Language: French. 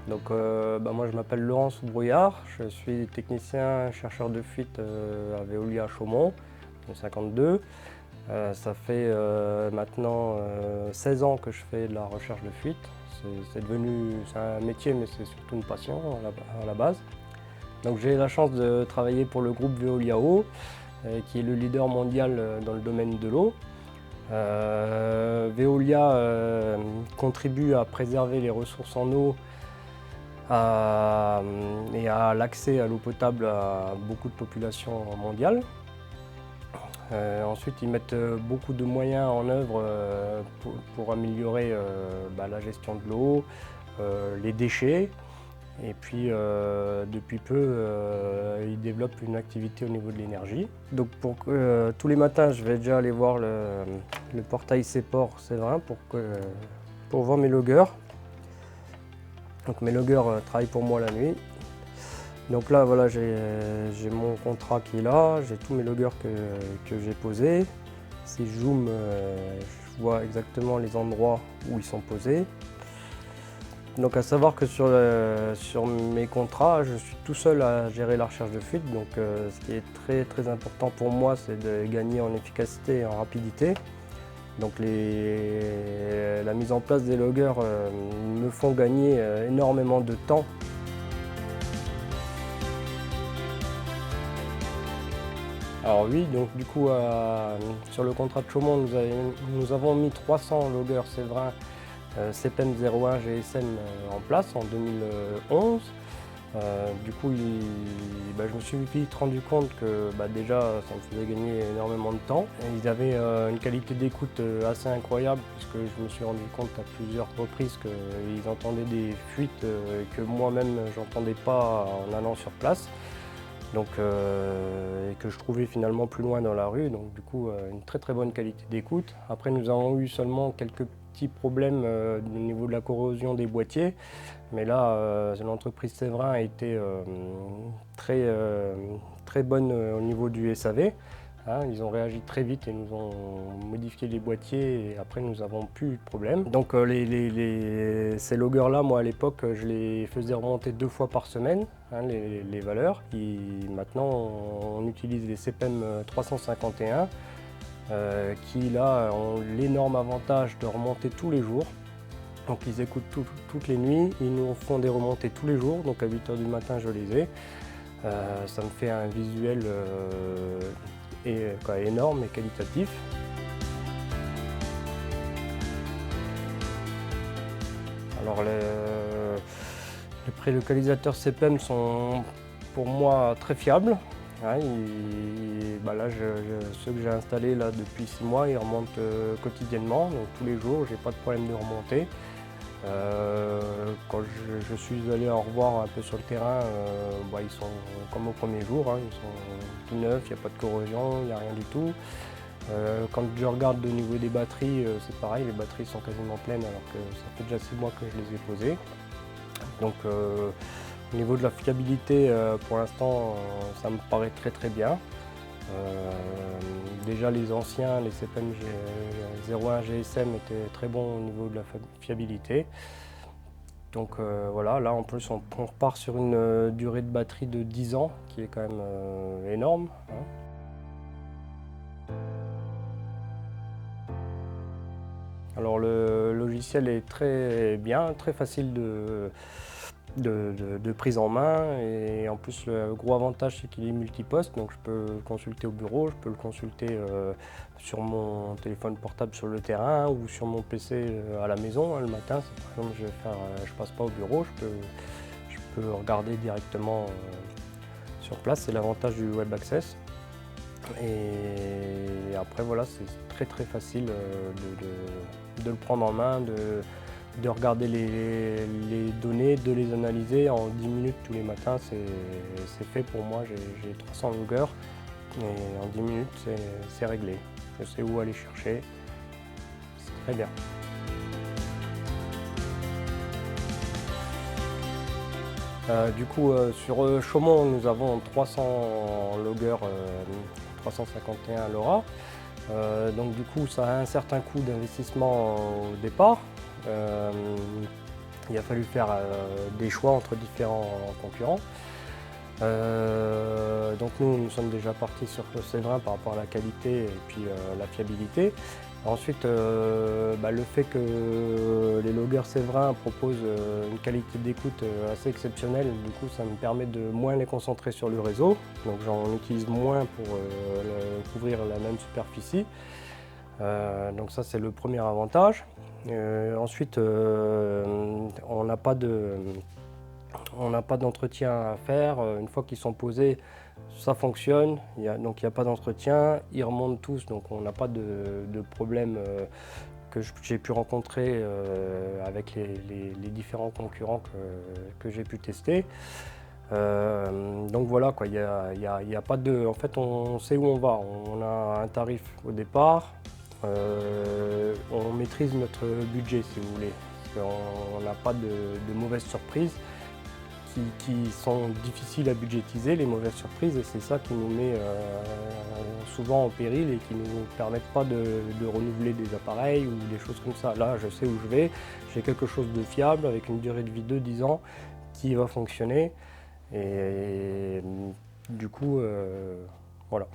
Donc moi je m'appelle Laurent Soubrouillard, je suis technicien chercheur de fuite à Veolia à Chaumont, en 52. Ça fait maintenant 16 ans que je fais de la recherche de fuite. C'est un métier mais c'est surtout une passion à la base. Donc j'ai la chance de travailler pour le groupe Veolia Eau, qui est le leader mondial dans le domaine de l'eau. Veolia contribue à préserver les ressources en eau et à l'accès à l'eau potable à beaucoup de populations mondiales. Ensuite, ils mettent beaucoup de moyens en œuvre pour améliorer la gestion de l'eau, les déchets. Et puis, depuis peu, ils développent une activité au niveau de l'énergie. Donc, tous les matins, je vais déjà aller voir le portail Ceport Séverin pour voir mes loggers. Donc, mes loggers travaillent pour moi la nuit. Donc là, voilà, j'ai mon contrat qui est là, j'ai tous mes loggers que j'ai posés. Si je zoome, je vois exactement les endroits où ils sont posés. Donc à savoir que sur mes contrats, je suis tout seul à gérer la recherche de fuite. Donc ce qui est très très important pour moi, c'est de gagner en efficacité et en rapidité. Donc la mise en place des loggers me font gagner énormément de temps. Alors oui, donc du coup sur le contrat de Chaumont, nous avons mis 300 loggers Séverin CPEM 01 GSM en place en 2011. Du coup, je me suis vite rendu compte que déjà ça me faisait gagner énormément de temps. Et ils avaient une qualité d'écoute assez incroyable puisque je me suis rendu compte à plusieurs reprises qu'ils entendaient des fuites que moi-même j'entendais pas en allant sur place. Donc, et que je trouvais finalement plus loin dans la rue, donc du coup une très très bonne qualité d'écoute. Après nous avons eu seulement quelques petits problèmes au niveau de la corrosion des boîtiers, mais là l'entreprise Séverin a été très bonne au niveau du SAV. Ils ont réagi très vite et nous ont modifié les boîtiers et après nous n'avons plus eu de problème. Donc ces loggers-là, moi à l'époque, je les faisais remonter 2 fois par semaine, les valeurs. Maintenant, on utilise les CPEM 351 qui là ont l'énorme avantage de remonter tous les jours. Donc ils écoutent toutes les nuits, ils nous font des remontées tous les jours, donc à 8 h du matin je les ai. Ça me fait un visuel énorme et qualitatif. Alors les prélocalisateurs CPEM sont pour moi très fiables. Ceux que j'ai installés là depuis 6 mois, ils remontent quotidiennement, donc tous les jours, j'ai pas de problème de remontée. Quand je suis allé en revoir un peu sur le terrain, ils sont comme au premier jour, ils sont tout neufs, il n'y a pas de corrosion, il n'y a rien du tout. Quand je regarde au niveau des batteries, c'est pareil, les batteries sont quasiment pleines alors que ça fait déjà 6 mois que je les ai posées. Donc au niveau de la fiabilité, pour l'instant, ça me paraît très très bien. Déjà les anciens, les CPEM 01 GSM étaient très bons au niveau de la fiabilité. Donc voilà, là en plus on repart sur une durée de batterie de 10 ans qui est quand même énorme. Alors le logiciel est très bien, très facile de prise en main et en plus le gros avantage c'est qu'il est multiposte, donc je peux le consulter au bureau, je peux le consulter sur mon téléphone portable sur le terrain ou sur mon PC à la maison. Le matin, si par exemple je passe pas au bureau, je peux regarder directement sur place, c'est l'avantage du Web Access. Et après voilà, c'est très très facile de le prendre en main, de regarder les données, de les analyser en 10 minutes tous les matins, c'est fait pour moi. J'ai 300 loggers et en 10 minutes c'est réglé. Je sais où aller chercher, c'est très bien. Du coup sur Chaumont nous avons 300 loggers 351 LoRa. Donc du coup ça a un certain coût d'investissement au départ. il a fallu faire des choix entre différents concurrents. Donc nous sommes déjà partis sur Séverin par rapport à la qualité et puis la fiabilité. Ensuite, le fait que les loggers Séverin proposent une qualité d'écoute assez exceptionnelle, du coup ça me permet de moins les concentrer sur le réseau, donc j'en utilise moins pour couvrir la même superficie. Donc ça c'est le premier avantage. Ensuite, on n'a pas d'entretien à faire. Une fois qu'ils sont posés, ça fonctionne, donc il n'y a pas d'entretien, ils remontent tous, donc on n'a pas de problème que j'ai pu rencontrer avec les différents concurrents que j'ai pu tester. Donc voilà, quoi, il y a pas de... En fait, on sait où on va, on a un tarif au départ, on maîtrise notre budget si vous voulez, on n'a pas de mauvaises surprises qui sont difficiles à budgétiser, les mauvaises surprises, et c'est ça qui nous met souvent en péril et qui ne nous permettent pas de renouveler des appareils ou des choses comme ça. Là, je sais où je vais, j'ai quelque chose de fiable avec une durée de vie de 10 ans qui va fonctionner, et du coup, voilà.